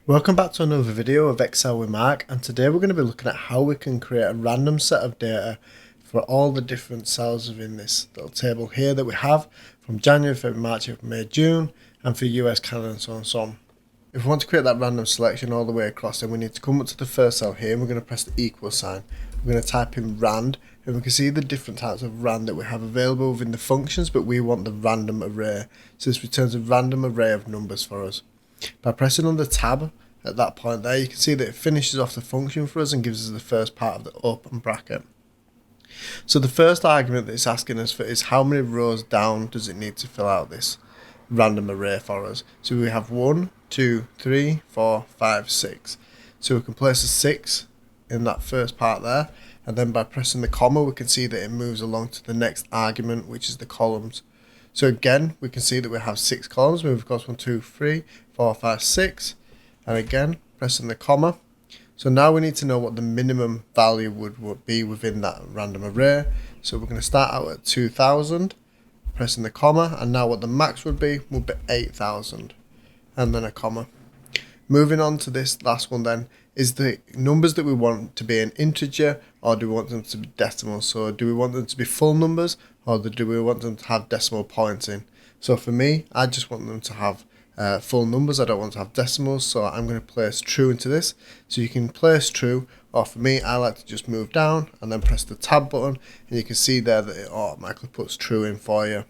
Welcome back to another video of Excel with Mark, and today we're going to be looking at how we can create a random set of data for all the different cells within this little table here that we have from January, February, March, April, May, June, and for US, Canada, and so on and so on. If we want to create that random selection all the way across, then we need to come up to the first cell here and we're going to press the equal sign. We're going to type in rand, and we can see the different types of rand that we have available within the functions, but we want the random array. So this returns a random array of numbers for us. By pressing on the tab at that point there, you can see that it finishes off the function for us and gives us the first part of the open bracket. So the first argument that it's asking us for is how many rows down does it need to fill out this random array for us. So we have 1, 2, 3, 4, 5, 6. So we can place a 6 in that first part there, and then by pressing the comma we can see that it moves along to the next argument, which is the columns. So again, we can see that we have 6 columns. We've got 1, 2, 3, 4, 5, 6, and again pressing the comma. So now we need to know what the minimum value would be within that random array. So we're going to start out at 2000, pressing the comma, and now what the max would be 8000, and then a comma. Moving on to this last one then, is the numbers that we want to be an integer, or do we want them to be decimal? So do we want them to be full numbers, or do we want them to have decimal points in? So for me, I just want them to have full numbers. I don't want to have decimals, so I'm going to place true into this. So you can place true, or for me, I like to just move down and then press the tab button, and you can see there that it automatically puts true in for you.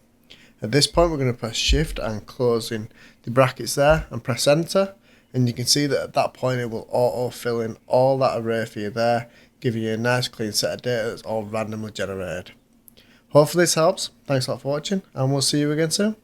At this point, we're going to press shift and close in the brackets there and press enter. And you can see that at that point it will auto fill in all that array for you there, giving you a nice clean set of data that's all randomly generated. Hopefully this helps. Thanks a lot for watching, and we'll see you again soon.